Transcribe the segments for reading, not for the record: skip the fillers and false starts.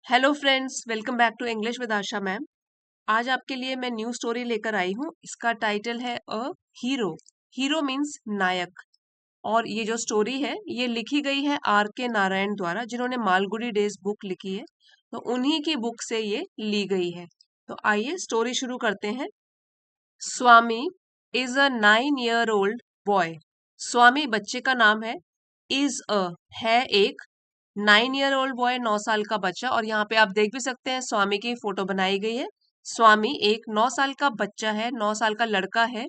Hello friends, welcome back to English with Asha ma'am. आज आपके लिए मैं न्यू स्टोरी लेकर आई हूँ। इसका टाइटल है अ हीरो। हीरो मीन्स नायक। और ये जो स्टोरी है ये लिखी गई है आर के नारायण द्वारा, जिन्होंने मालगुडी डेज बुक लिखी है। तो उन्हीं की बुक से ये ली गई है। तो आइए स्टोरी शुरू करते हैं। Swami is a 9 year old boy. Swami बच्चे का नाम है। इज अ है एक 9 year old बॉय, 9 साल का बच्चा। और यहाँ पे आप देख भी सकते हैं स्वामी की फोटो बनाई गई है। स्वामी एक 9 साल का बच्चा है, 9 साल का लड़का है।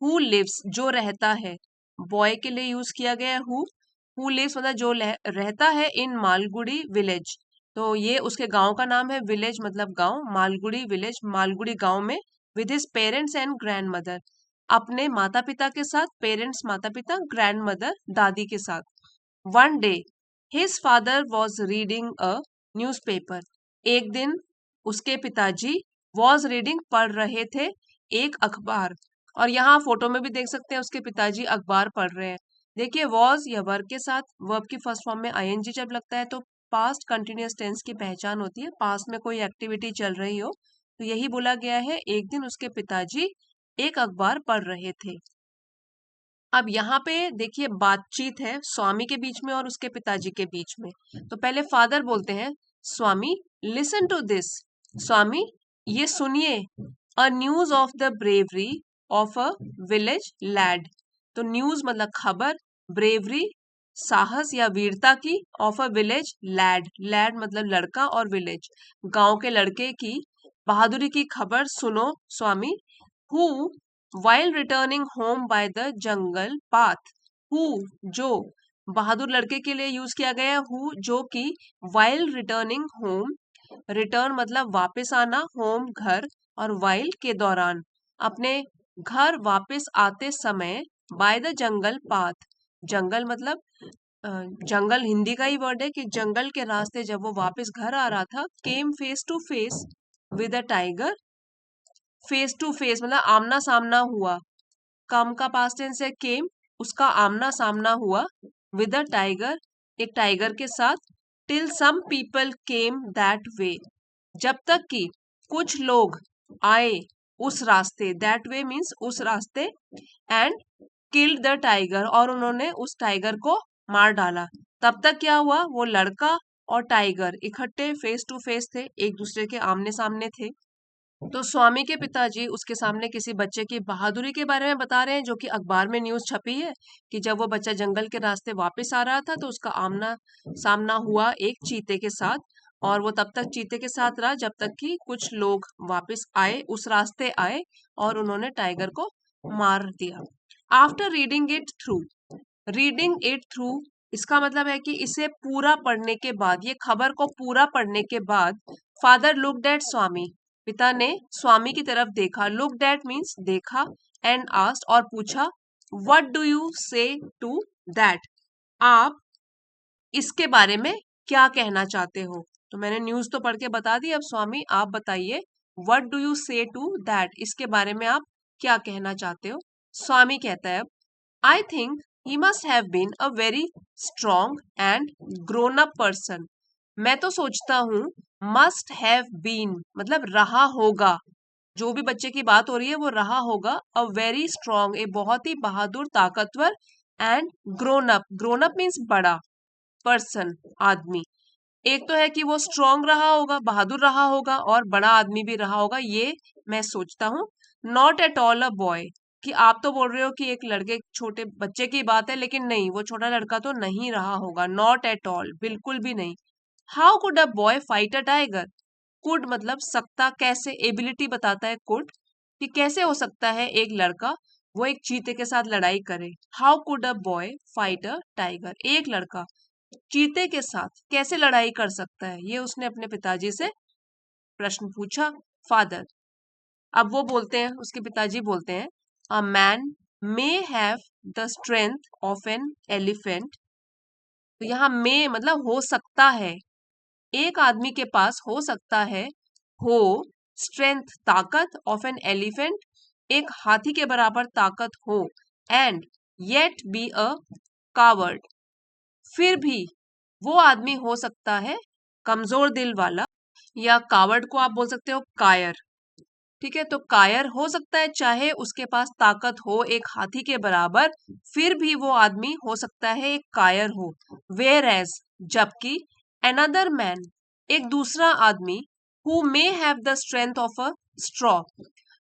हु लिव्स जो रहता है, बॉय के लिए यूज किया गया है हु लिव्स मतलब जो रहता है इन मालगुडी विलेज। तो ये उसके गांव का नाम है। विलेज मतलब गांव, मालगुडी विलेज मालगुडी गांव में। With his parents and grand mother, अपने माता पिता के साथ। पेरेंट्स माता पिता, ग्रैंड मदर दादी के साथ। One day his father was reading a newspaper. एक दिन उसके पिताजी वॉज रीडिंग पढ़ रहे थे एक अखबार। और यहाँ फोटो में भी देख सकते हैं उसके पिताजी अखबार पढ़ रहे हैं। देखिए, वॉज या वर्ब के साथ वर्ब की फर्स्ट फॉर्म में आईएनजी जब लगता है तो पास्ट कंटिन्यूअस टेंस की पहचान होती है। पास्ट में कोई एक्टिविटी चल रही हो तो यही बोला गया है, एक दिन उसके पिताजी एक अखबार पढ़ रहे थे। अब यहाँ पे देखिए बातचीत है स्वामी के बीच में और उसके पिताजी के बीच में। तो पहले फादर बोलते हैं, Swami listen to this. Swami ये सुनिए, a news of the bravery of a village lad. तो न्यूज मतलब खबर, ब्रेवरी साहस या वीरता की, of a village lad, lad मतलब लड़का और विलेज गांव के लड़के की बहादुरी की खबर सुनो Swami. Who while returning home by the jungle path। who जो बहादुर लड़के के लिए यूज किया गया है who, जो कि while returning home, रिटर्न मतलब वापस आना, होम घर, और while के दौरान, अपने घर वापस आते समय, by the jungle path, जंगल मतलब जंगल हिंदी का ही वर्ड है कि जंगल के रास्ते जब वो वापस घर आ रहा था, came face to face with a tiger। Face to face मतलब आमना सामना हुआ। कम का पास्ट टेंस है केम, उसका आमना सामना हुआ। विद अ टाइगर, एक टाइगर के साथ। Till some people came that way, जब तक कि कुछ लोग आए उस रास्ते। दैट वे मीन्स उस रास्ते। एंड किल्ड द टाइगर, और उन्होंने उस टाइगर को मार डाला। तब तक क्या हुआ, वो लड़का और टाइगर इकट्ठे फेस टू फेस थे, एक दूसरे के आमने सामने थे। तो स्वामी के पिताजी उसके सामने किसी बच्चे की बहादुरी के बारे में बता रहे हैं, जो कि अखबार में न्यूज छपी है कि जब वो बच्चा जंगल के रास्ते वापस आ रहा था तो उसका आमना सामना हुआ एक चीते के साथ। और वो तब तक चीते के साथ रहा जब तक कि कुछ लोग वापस आए, उस रास्ते आए, और उन्होंने टाइगर को मार दिया। After reading it through, reading it through इसका मतलब है कि इसे पूरा पढ़ने के बाद, ये खबर को पूरा पढ़ने के बाद, फादर लुक्ड एट स्वामी, पिता ने स्वामी की तरफ देखा। लुक्ड एट मीन्स देखा, एंड आस्क्ड और पूछा, व्हाट डू यू से टू दैट, आप इसके बारे में क्या कहना चाहते हो। तो मैंने न्यूज तो पढ़ के बता दी, अब स्वामी आप बताइए, व्हाट डू यू से टू दैट, इसके बारे में आप क्या कहना चाहते हो। स्वामी कहता है, I think he must have been a very strong and grown up person। मैं तो सोचता हूँ must have been मतलब रहा होगा, जो भी बच्चे की बात हो रही है वो रहा होगा। a very strong, एक बहुत ही बहादुर ताकतवर, and grown up means बड़ा, person आदमी। एक तो है कि वो स्ट्रांग रहा होगा, बहादुर रहा होगा, और बड़ा आदमी भी रहा होगा, ये मैं सोचता हूँ। Not at all a boy, कि आप तो बोल रहे हो कि एक लड़के छोटे बच्चे की बात है, लेकिन नहीं, वो छोटा लड़का तो नहीं रहा होगा। नॉट एट ऑल, बिल्कुल भी नहीं। How could a boy fight a tiger. Could मतलब सकता, कैसे, एबिलिटी बताता है कुड, कि कैसे हो सकता है एक लड़का वो एक चीते के साथ लड़ाई करे। How could a boy fight a tiger, एक लड़का चीते के साथ कैसे लड़ाई कर सकता है, ये उसने अपने पिताजी से प्रश्न पूछा। फादर, अब वो बोलते हैं, उसके पिताजी बोलते हैं, a man may have the strength of an elephant. तो यहाँ मे मतलब हो सकता है, एक आदमी के पास हो सकता है, हो स्ट्रेंथ ताकत, ऑफ एन एलिफेंट एक हाथी के बराबर ताकत हो, and yet be a coward फिर भी वो आदमी हो सकता है कमजोर दिल वाला, या कावर्ड को आप बोल सकते हो कायर। ठीक है, तो कायर हो सकता है, चाहे उसके पास ताकत हो एक हाथी के बराबर, फिर भी वो आदमी हो सकता है एक कायर हो। वेयर एज, जबकि अनदर मैन, एक दूसरा आदमी, who may have the strength of a straw,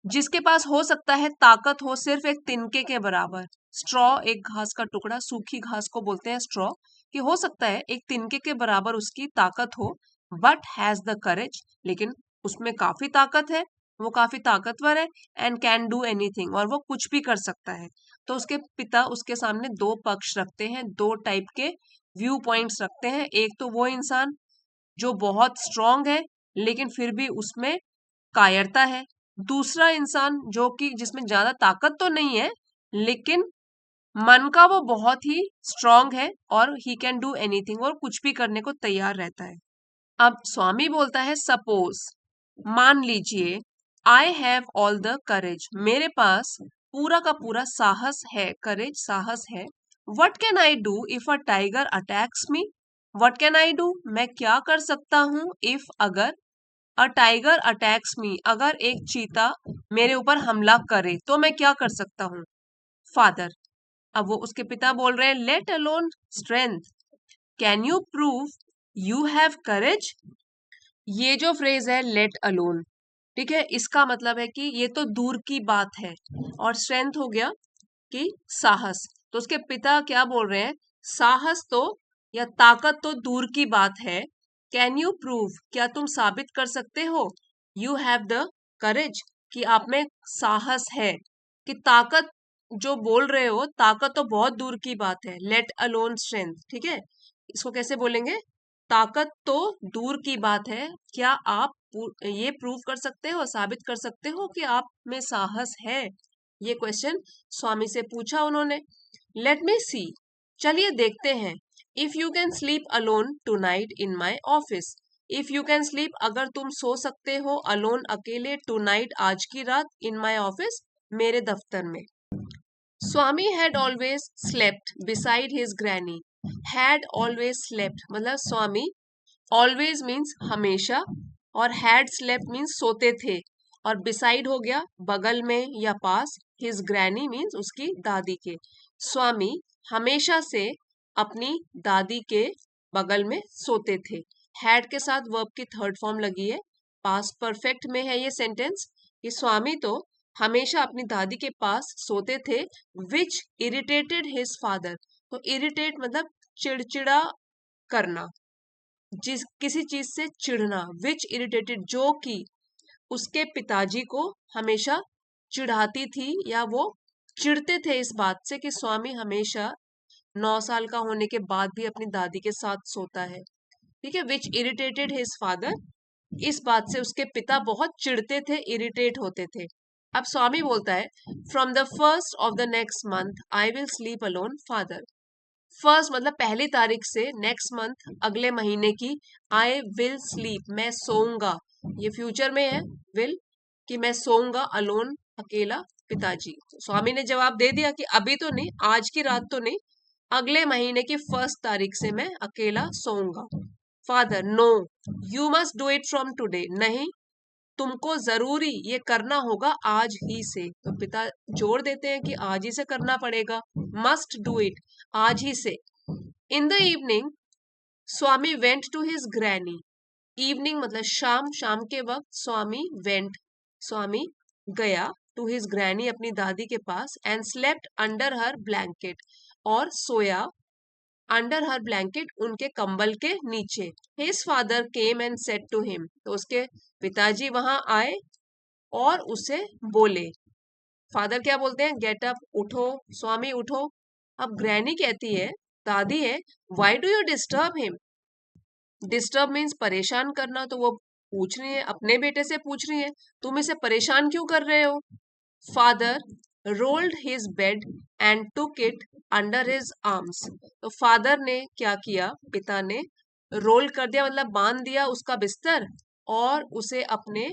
जिसके पास हो सकता है ताकत हो सिर्फ एक तिनके के बराबर। स्ट्रॉ एक घास का टुकड़ा, सूखी घास को बोलते हैं स्ट्रॉ, कि हो सकता है एक तिनके के बराबर उसकी ताकत हो, बट हैज द करेज, लेकिन उसमें काफी ताकत है, वो काफी ताकतवर है, एंड कैन डू एनीथिंग, और वो कुछ भी कर सकता है। तो उसके पिता उसके सामने दो पक्ष रखते हैं, दो टाइप के व्यू पॉइंट्स रखते हैं। एक तो वो इंसान जो बहुत स्ट्रांग है लेकिन फिर भी उसमें कायरता है, दूसरा इंसान जो कि जिसमें ज्यादा ताकत तो नहीं है लेकिन मन का वो बहुत ही स्ट्रांग है, और ही कैन डू एनीथिंग, और कुछ भी करने को तैयार रहता है। अब स्वामी बोलता है सपोज, मान लीजिए, I have all the courage, मेरे पास पूरा का पूरा साहस है, करेज साहस है। What can I do if a tiger attacks me, what can I do, मैं क्या कर सकता हूं, इफ अगर, अ टाइगर अटैक्स मी, अगर एक चीता मेरे ऊपर हमला करे तो मैं क्या कर सकता हूँ। फादर, अब वो उसके पिता बोल रहे हैं, let alone strength, can you prove you have courage. ये जो फ्रेज है लेट अलोन, ठीक है, इसका मतलब है कि ये तो दूर की बात है, और स्ट्रेंथ हो गया कि साहस। तो उसके पिता क्या बोल रहे हैं, साहस तो या ताकत तो दूर की बात है, कैन यू प्रूव, क्या तुम साबित कर सकते हो, यू हैव द करेज, कि आप में साहस है। कि ताकत जो बोल रहे हो, ताकत तो बहुत दूर की बात है, लेट अलोन स्ट्रेंथ, ठीक है, इसको कैसे बोलेंगे, ताकत तो दूर की बात है, क्या आप ये प्रूव कर सकते हो, साबित कर सकते हो कि आप में साहस है। ये क्वेश्चन स्वामी से पूछा उन्होंने। लेट मी सी, चलिए देखते हैं। If you can sleep alone tonight in my office, if you can sleep, अगर तुम सो सकते हो, अलोन अकेले, टू नाइट आज की रात, इन माई ऑफिस मेरे दफ्तर में। Swami had always slept beside his granny, had always slept मतलब स्वामी, ऑलवेज मीन्स हमेशा, और हैड स्लेप्ट मीन्स सोते थे, और बिसाइड हो गया बगल में या पास, हिज ग्रैनी मीन्स उसकी दादी के। स्वामी हमेशा से अपनी दादी के बगल में सोते थे। हैड के साथ वर्ब की थर्ड फॉर्म लगी है, पास्ट परफेक्ट में है ये सेंटेंस, कि स्वामी तो हमेशा अपनी दादी के पास सोते थे, विच इरिटेटेड हिज फादर, तो इरिटेट मतलब चिड़चिड़ा करना, जिस किसी चीज से चिढ़ना, विच इरिटेटेड जो कि उसके पिताजी को हमेशा चिढ़ाती थी, या वो चिढ़ते थे इस बात से कि स्वामी हमेशा 9 साल का होने के बाद भी अपनी दादी के साथ सोता है। ठीक है, विच इरिटेटेड हिज फादर, इस बात से उसके पिता बहुत चिढ़ते थे, इरिटेट होते थे। अब स्वामी बोलता है, from the first of the next month I will sleep alone father, first मतलब पहली तारीख से, नेक्स्ट मंथ अगले महीने की, आई विल स्लीप मैं सोऊंगा, ये फ्यूचर में है, विल कि मैं सोऊंगा, अलोन अकेला, पिताजी। स्वामी ने जवाब दे दिया कि अभी तो नहीं, आज की रात तो नहीं, अगले महीने की फर्स्ट तारीख से मैं अकेला सोऊंगा। Father, no you must do it from today, नहीं तुमको जरूरी ये करना होगा आज ही से। तो पिता जोड़ देते हैं कि आज ही से करना पड़ेगा, मस्ट डू इट, आज ही से। In the evening Swami went to his granny, evening मतलब शाम, शाम के वक्त स्वामी वेंट, स्वामी गया, टू हिज ग्रैनी अपनी दादी के पास, and slept under her blanket, और सोया अंडर हर ब्लैंकेट उनके कंबल के नीचे। His father came and said to him, तो उसके पिताजी वहां आए और उसे बोले, फादर क्या बोलते हैं, गेट अप, उठो, स्वामी उठो। अब ग्रैनी कहती है, दादी है, why do you disturb him, disturb means परेशान करना, तो वो पूछ रही है, अपने बेटे से पूछ रही है, तुम इसे परेशान क्यों कर रहे हो। Father rolled his bed and took it under his arms, तो फादर ने क्या किया, पिता ने रोल कर दिया मतलब बांध दिया उसका बिस्तर, और उसे अपने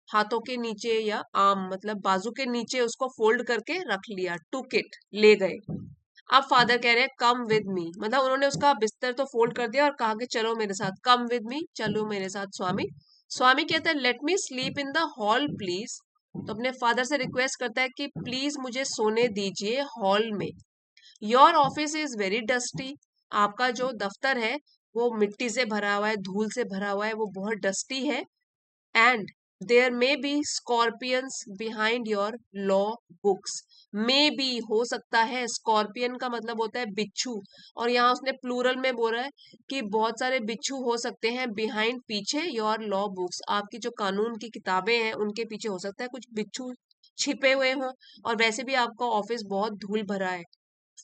हाथों के नीचे या आर्म मतलब बाजू के नीचे उसको फोल्ड करके रख लिया, टुक इट ले गए। अब फादर कह रहे हैं कम विद मी, मतलब उन्होंने उसका बिस्तर तो फोल्ड कर दिया और कहा कि चलो मेरे साथ, कम विद मी, चलो मेरे साथ स्वामी। स्वामी कहता है let me sleep in the hall please, तो अपने फादर से रिक्वेस्ट करता है कि प्लीज मुझे सोने दीजिए हॉल में। Your office is very dusty, आपका जो दफ्तर है वो मिट्टी से भरा हुआ है, धूल से भरा हुआ है, वो बहुत डस्टी है। And there may be scorpions behind your law books, may be हो सकता है, स्कॉर्पियन का मतलब होता है बिच्छू, और यहाँ उसने प्लूरल में बोला है कि बहुत सारे बिच्छू हो सकते हैं बिहाइंड, पीछे, योर लॉ बुक्स, आपकी जो कानून की किताबें हैं उनके पीछे हो सकता है कुछ बिच्छू छिपे हुए हों, और वैसे भी आपका ऑफिस बहुत धूल भरा है।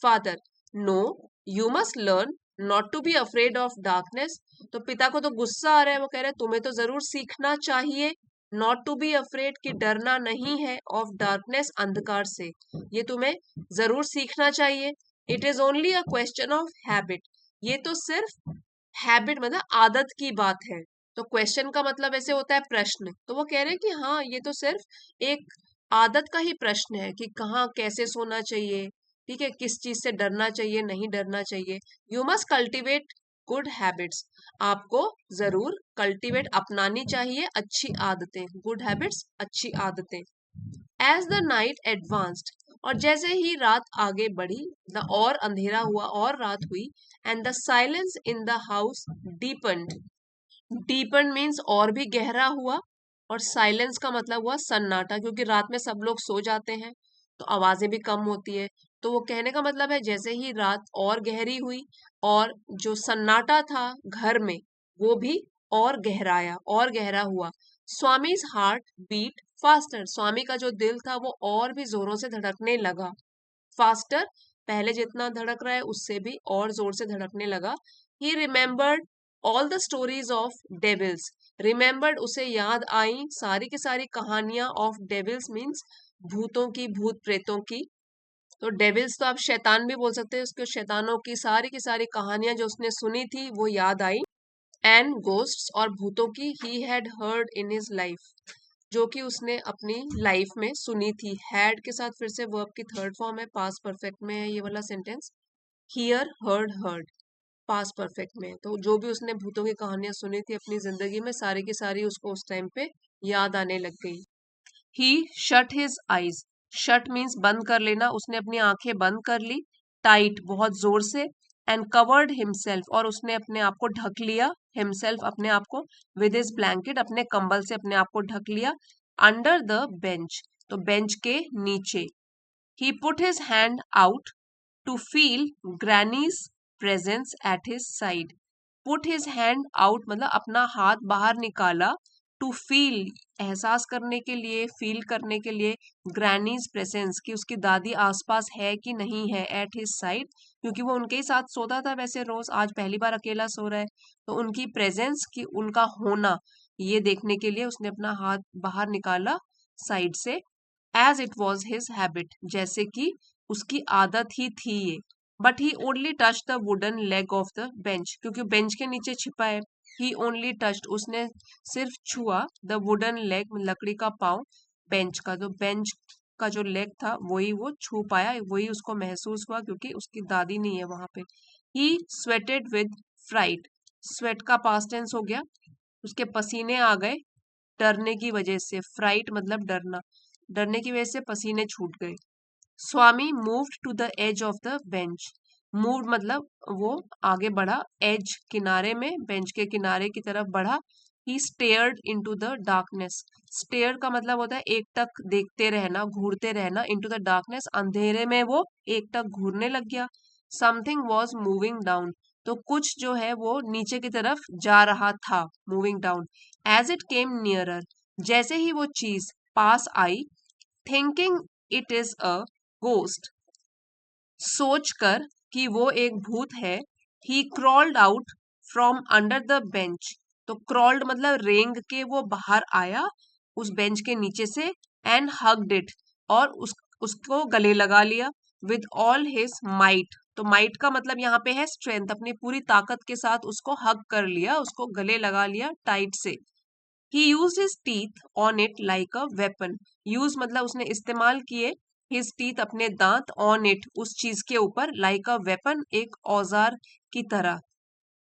Father, no, you must learn not to be afraid of darkness, तो पिता को तो गुस्सा आ रहा है, वो कह रहे हैं तुम्हें तो जरूर सीखना चाहिए नॉट टू बी अफ्रेड, कि डरना नहीं है, ऑफ डार्कनेस, अंधकार से, ये तुम्हें जरूर सीखना चाहिए। It is only a question of habit, ये तो सिर्फ हैबिट मतलब आदत की बात है। तो क्वेश्चन का मतलब ऐसे होता है प्रश्न, तो वो कह रहे हैं कि हाँ ये तो सिर्फ एक आदत का ही प्रश्न है कि कहाँ कैसे सोना चाहिए, ठीक है, किस चीज से डरना चाहिए नहीं डरना चाहिए। You must cultivate good habits, आपको जरूर कल्टिवेट अपनानी चाहिए अच्छी आदतें, गुड हैबिट्स अच्छी आदतें। एज द नाइट एडवांस्ड, और जैसे ही रात आगे बढ़ी, द और अंधेरा हुआ और रात हुई, and the silence in the house deepened, deepen means और भी गहरा हुआ, और साइलेंस का मतलब हुआ सन्नाटा, क्योंकि रात में सब लोग सो जाते हैं तो आवाजें भी कम होती है। तो वो कहने का मतलब है जैसे ही रात और गहरी हुई और जो सन्नाटा था घर में वो भी और गहराया और गहरा हुआ। स्वामीज हार्ट बीट फास्टर, स्वामी का जो दिल था वो और भी जोरों से धड़कने लगा। फास्टर, पहले जितना धड़क रहा है उससे भी और जोर से धड़कने लगा। He remembered all the stories of devils, remembered उसे याद आई सारी की सारी कहानियां ऑफ डेविल्स मीन्स भूतों की, भूत प्रेतों की। तो डेविल्स तो आप शैतान भी बोल सकते हैं, उसके शैतानों की सारी कहानियां जो उसने सुनी थी वो याद आई। एंड घोस्ट्स, और भूतों की, he had heard in his life, जो कि उसने अपनी लाइफ में सुनी थी। हैड के साथ फिर से वर्ब की थर्ड फॉर्म है, पास्ट परफेक्ट में है ये वाला sentence. Here heard heard past perfect में है। तो जो भी उसने भूतों की कहानियां सुनी थी अपनी जिंदगी में सारी की सारी उसको उस टाइम पे याद आने लग गई। He shut his eyes, shut means बंद कर लेना, उसने अपनी आंखें बंद कर ली, टाइट बहुत जोर से, एंड कवर्ड हिमसेल्फ, और उसने अपने आप को ढक लिया, हिमसेल्फ अपने आप को, विद हिज ब्लैंकेट अपने कंबल से अपने आप को ढक लिया, अंडर द बेंच, तो बेंच के नीचे। He put his hand out to feel granny's presence at his side, put his hand out मतलब अपना हाथ बाहर निकाला, टू फील एहसास करने के लिए, फील करने के लिए, ग्रैनीज प्रेजेंस की उसकी दादी आसपास है कि नहीं है, एट हिज साइड, क्योंकि वो उनके ही साथ सोता था वैसे रोज, आज पहली बार अकेला सो रहा है, तो उनकी प्रेजेंस की, उनका होना, ये देखने के लिए उसने अपना हाथ बाहर निकाला साइड से। As it was his habit, जैसे कि उसकी आदत ही थी ये। But he only touch the wooden leg of the bench, क्योंकि बेंच के नीचे छिपा है। ही ओनली टच्ड, उसने सिर्फ छुआ, द वुडन लेग लकड़ी का पाँव, बेंच का, तो बेंच का जो लेग था वही वो छू पाया, वही उसको महसूस हुआ, क्योंकि उसकी दादी नहीं है वहां पे। ही स्वेटेड विद फ्राइट, स्वेट का पास्ट टेंस हो गया, उसके पसीने आ गए डरने की वजह से, फ्राइट मतलब डरना, डरने की वजह से पसीने छूट गए। Swami moved to the edge of the bench, moved मतलब वो आगे बढ़ा, एज किनारे में, बेंच के किनारे की तरफ बढ़ा। He stared into the darkness, stare का मतलब होता है एक टक देखते रहना, घूरते रहना, इनटू द डार्कनेस अंधेरे में वो एक टक घूरने लग गया। समथिंग वॉज मूविंग डाउन, तो कुछ जो है वो नीचे की तरफ जा रहा था, moving down. As it came nearer, जैसे ही वो चीज पास आई, thinking it is a ghost, सोचकर कि वो एक भूत है, he crawled out from under the bench, तो क्रॉल्ड मतलब रेंग के वो बाहर आया उस बेंच के नीचे से, एंड हग्ड इट, और उसको गले लगा लिया, विद ऑल हिज माइट, तो माइट का मतलब यहाँ पे है स्ट्रेंथ, अपनी पूरी ताकत के साथ उसको हग कर लिया, उसको गले लगा लिया टाइट से। ही used his teeth on it like a weapon, use मतलब उसने इस्तेमाल किए हिज टीथ अपने दांत, ऑन इट उस चीज के ऊपर, लाइक अ वेपन एक औजार की तरह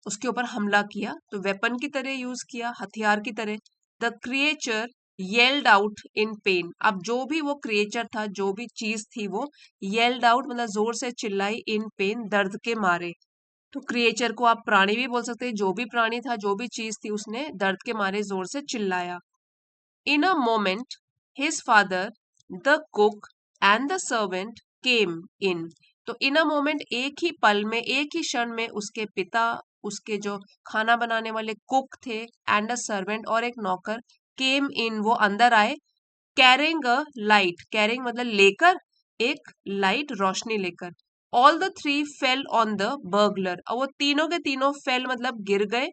उसके ऊपर हमला किया, तो वेपन की तरह यूज किया, हथियार की तरह। The creature yelled out in pain, अब जो भी वो क्रिएचर था, जो भी चीज थी, वो येल्ड आउट मतलब जोर से चिल्लाई, इन पेन दर्द के मारे। तो क्रिएचर को आप प्राणी भी बोल सकते हैं, जो भी प्राणी था, जो भी चीज थी, उसने दर्द के मारे जोर से चिल्लाया। In a moment his father, the cook and the servant came in, तो इन अ मोमेंट एक ही पल में, एक ही क्षण में उसके पिता, उसके जो खाना बनाने वाले कुक थे, एंड अ सर्वेंट और एक नौकर, केम इन वो अंदर आए, कैरिंग अ लाइट, कैरिंग मतलब लेकर, एक लाइट रोशनी लेकर। All the three fell on the burglar, और वो तीनों के तीनों फेल मतलब गिर गए,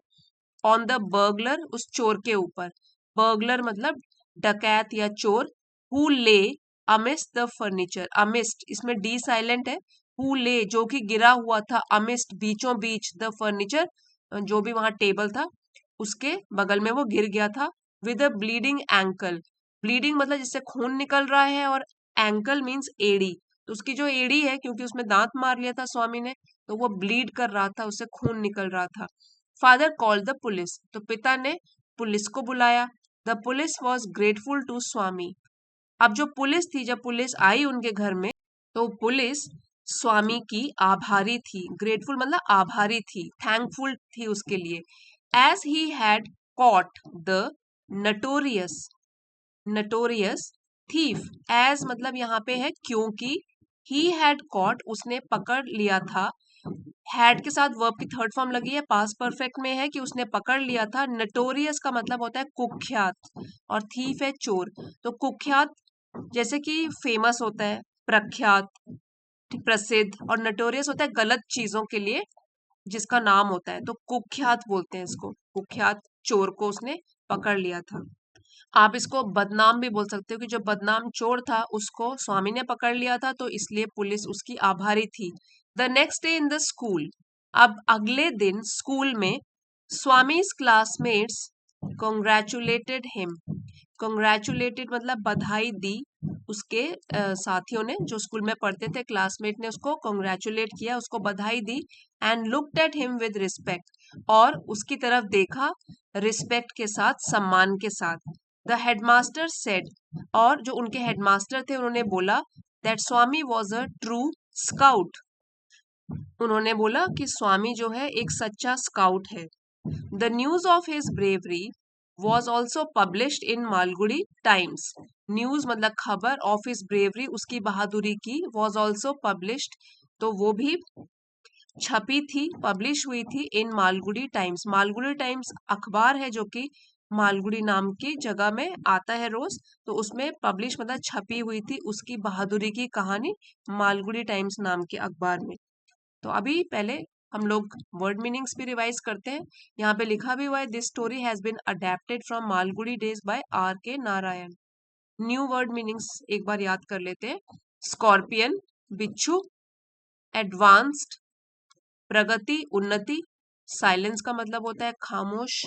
ऑन द बर्गलर उस चोर के ऊपर। बर्गलर मतलब डकैत या चोर। हु ले अमिस्ट द फर्नीचर, अमिस्ट इसमें डी साइलेंट है, हु ले जो कि गिरा हुआ था, अमिस्ट बीचों बीच, द फर्नीचर जो भी वहां टेबल था उसके बगल में वो गिर गया था। With a bleeding ankle, bleeding मतलब जिससे खून निकल रहा है, और एंकल मीन्स एड़ी, तो उसकी जो एड़ी है, क्योंकि उसमें दांत मार लिया था स्वामी ने, तो वो ब्लीड कर रहा था, उससे खून निकल रहा था। फादर कॉल्ड द पुलिस, तो पिता ने पुलिस को बुलाया। The police was grateful to Swami, अब जो पुलिस थी, जब पुलिस आई उनके घर में, तो पुलिस स्वामी की आभारी थी, ग्रेटफुल मतलब आभारी थी, थैंकफुल थी उसके लिए। As he had caught the notorious, notorious thief, as मतलब यहाँ पे है क्योंकि, ही हैड कॉट उसने पकड़ लिया था, हैड के साथ वर्ब की थर्ड फॉर्म लगी है, पास्ट परफेक्ट में है कि उसने पकड़ लिया था। नटोरियस का मतलब होता है कुख्यात, और थीफ है चोर, तो कुख्यात जैसे कि फेमस होता है, प्रख्यात, प्रसिद्ध, और नटोरियस होता है गलत चीजों के लिए जिसका नाम होता है, तो कुख्यात बोलते हैं इसको, कुख्यात चोर को उसने पकड़ लिया था। आप इसको बदनाम भी बोल सकते हो कि जो बदनाम चोर था उसको स्वामी ने पकड़ लिया था, तो इसलिए पुलिस उसकी आभारी थी। The next day in the school, अब अगले दिन स्कूल में, Swami's classmates congratulated him, congratulated मतलब बधाई दी, उसके साथियों ने जो स्कूल में पढ़ते थे, क्लासमेट ने उसको कॉन्ग्रेचुलेट किया, उसको बधाई दी। And looked at him with respect, और उसकी तरफ देखा रिस्पेक्ट के साथ, सम्मान के साथ। द हेडमास्टर सेड, और जो उनके हेडमास्टर थे उन्होंने बोला, that Swami was a true scout, उन्होंने बोला कि स्वामी जो है एक सच्चा स्काउट है। The news of his bravery was also published in Malgudi times, news मतलब खबर, ऑफ हिज ब्रेवरी उसकी बहादुरी की, वॉज ऑल्सो पब्लिश्ड तो वो भी छपी थी, पब्लिश हुई थी, इन मालगुडी टाइम्स, मालगुडी टाइम्स अखबार है जो कि मालगुडी नाम की जगह में आता है रोज, तो उसमें पब्लिश मतलब छपी हुई थी उसकी बहादुरी की कहानी, मालगुडी टाइम्स नाम के अखबार में। तो अभी पहले हम लोग वर्ड मीनिंग्स भी रिवाइज करते हैं। यहाँ पे लिखा भी हुआ है, this story has been adapted from Malgudi days by R K Narayan. New word meanings एक बार याद कर लेते हैं। स्कॉर्पियन बिच्छू, एडवांस्ड प्रगति उन्नति, साइलेंस का मतलब होता है खामोश,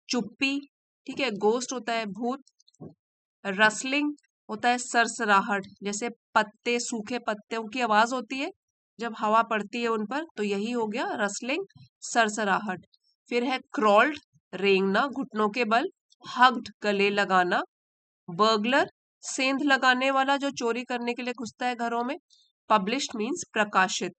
चुप्पी, ठीक है, गोस्ट होता है भूत, रसलिंग होता है सरसराहट, जैसे पत्ते, सूखे पत्तों की आवाज होती है जब हवा पड़ती है उन पर, तो यही हो गया रसलिंग, सरसराहट। फिर है क्रॉल्ड, रेंगना घुटनों के बल, हग्ड गले लगाना, बर्गलर सेंध लगाने वाला जो चोरी करने के लिए घुसता है घरों में, पब्लिश्ड मीन्स प्रकाशित।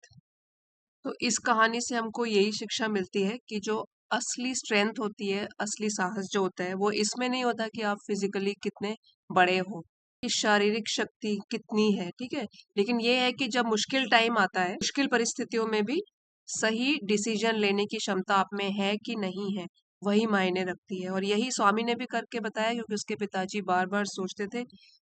तो इस कहानी से हमको यही शिक्षा मिलती है कि जो असली स्ट्रेंथ होती है, असली साहस जो होता है, वो इसमें नहीं होता कि आप फिजिकली कितने बड़े हो, कि शारीरिक शक्ति कितनी है, ठीक है, लेकिन ये है कि जब मुश्किल टाइम आता है, मुश्किल परिस्थितियों में भी सही डिसीजन लेने की क्षमता आप में है कि नहीं है, वही मायने रखती है। और यही स्वामी ने भी करके बताया, क्योंकि उसके पिताजी बार बार सोचते थे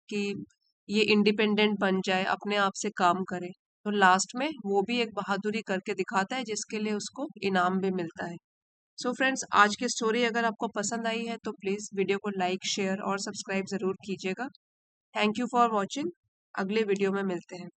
कि ये इंडिपेंडेंट बन जाए, अपने आप से काम करे, तो लास्ट में वो भी एक बहादुरी करके दिखाता है जिसके लिए उसको इनाम भी मिलता है। सो फ्रेंड्स, आज की स्टोरी अगर आपको पसंद आई है तो प्लीज़ वीडियो को लाइक, शेयर और सब्सक्राइब ज़रूर कीजिएगा। Thank you for watching. अगले वीडियो में मिलते हैं।